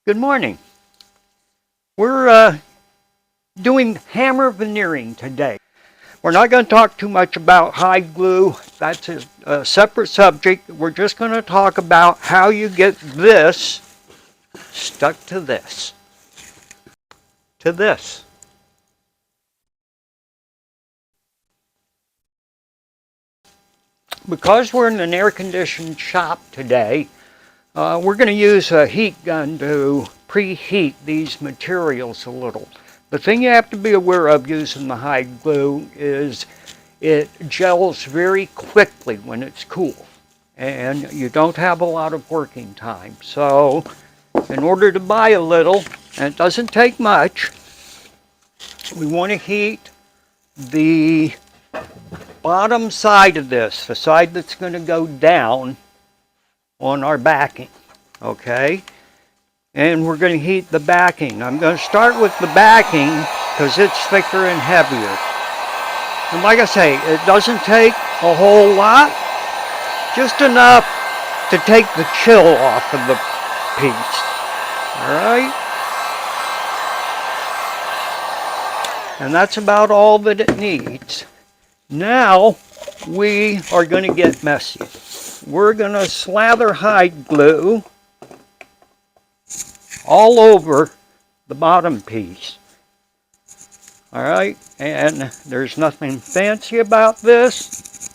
Good morning. We're doing hammer veneering today. We're not going to talk too much about hide glue. That's a separate subject. We're just going to talk about how you get this stuck to this. Because we're in an air-conditioned shop today, we're going to use a heat gun to preheat these materials a little. The thing you have to be aware of using the hide glue is it gels very quickly when it's cool, and you don't have a lot of working time. So in order to buy a little, and it doesn't take much, we want to heat the bottom side of this, the side that's going to go down on our backing, okay? And we're going to heat the backing. I'm going to start with the backing because it's thicker and heavier. And like I say, it doesn't take a whole lot, just enough to take the chill off of the piece. All right? And that's about all that it needs. Now we are going to get messy. We're going to slather hide glue all over the bottom piece. All right, and there's nothing fancy about this.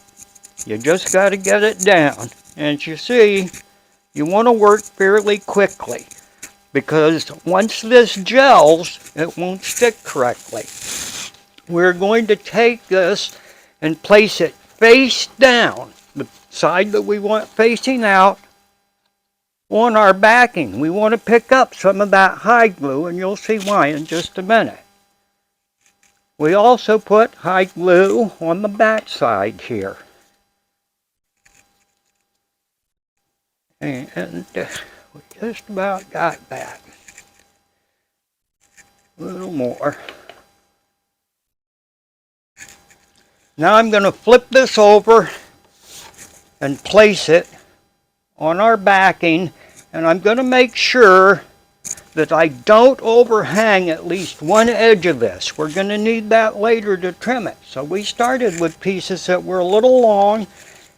You just got to get it down. And as you see, you want to work fairly quickly because once this gels, it won't stick correctly. We're going to take this and place it face down, the side that we want facing out, on our backing. We want to pick up some of that hide glue, and you'll see why in just a minute. We also put hide glue on the back side here. And we just about got that. A little more. Now I'm going to flip this over and place it on our backing, and I'm going to make sure that I don't overhang at least one edge of this. We're going to need that later to trim it. So we started with pieces that were a little long,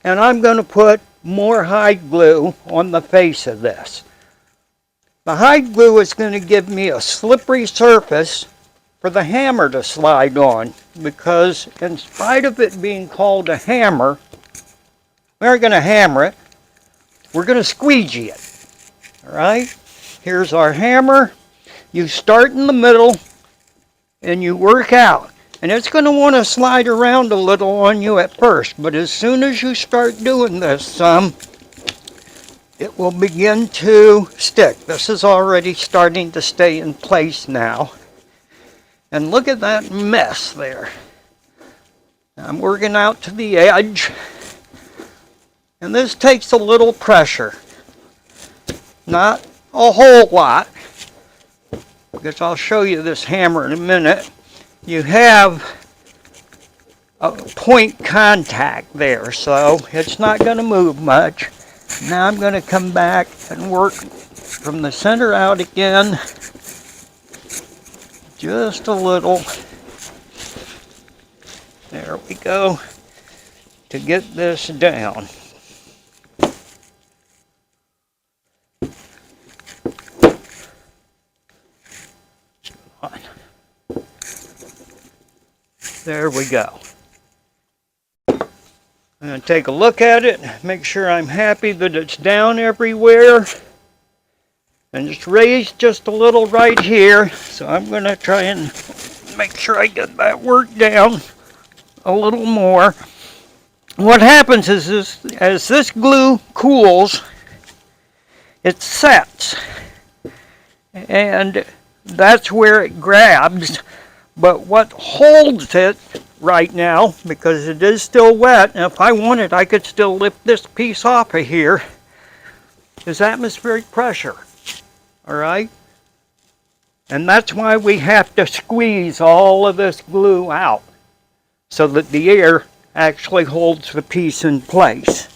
and I'm going to put more hide glue on the face of this. The hide glue is going to give me a slippery surface for the hammer to slide on, because in spite of it being called a hammer, we aren't going to hammer it. We're going to squeegee it. All right? Here's our hammer. You start in the middle and you work out. And it's going to want to slide around a little on you at first, but as soon as you start doing this it will begin to stick. This is already starting to stay in place now. And look at that mess there. I'm working out to the edge. And this takes a little pressure. Not a whole lot, because I'll show you this hammer in a minute. You have a point contact there, so it's not going to move much. Now I'm going to come back and work from the center out again. Just a little. There we go. To get this down. There we go. I'm going to take a look at it, make sure I'm happy that it's down everywhere. And it's raised just a little right here, so I'm going to try and make sure I get that work down a little more. What happens is as this glue cools, it sets. And that's where it grabs. But what holds it right now, because it is still wet, and if I wanted, I could still lift this piece off of here, is atmospheric pressure. All right? And that's why we have to squeeze all of this glue out, so that the air actually holds the piece in place.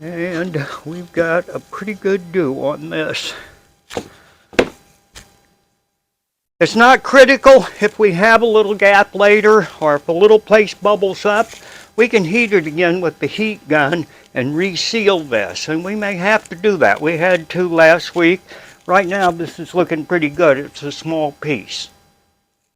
And we've got a pretty good dew on this. It's not critical if we have a little gap later, or if a little place bubbles up, we can heat it again with the heat gun and reseal this. And we may have to do that. We had to last week. Right now this is looking pretty good. It's a small piece.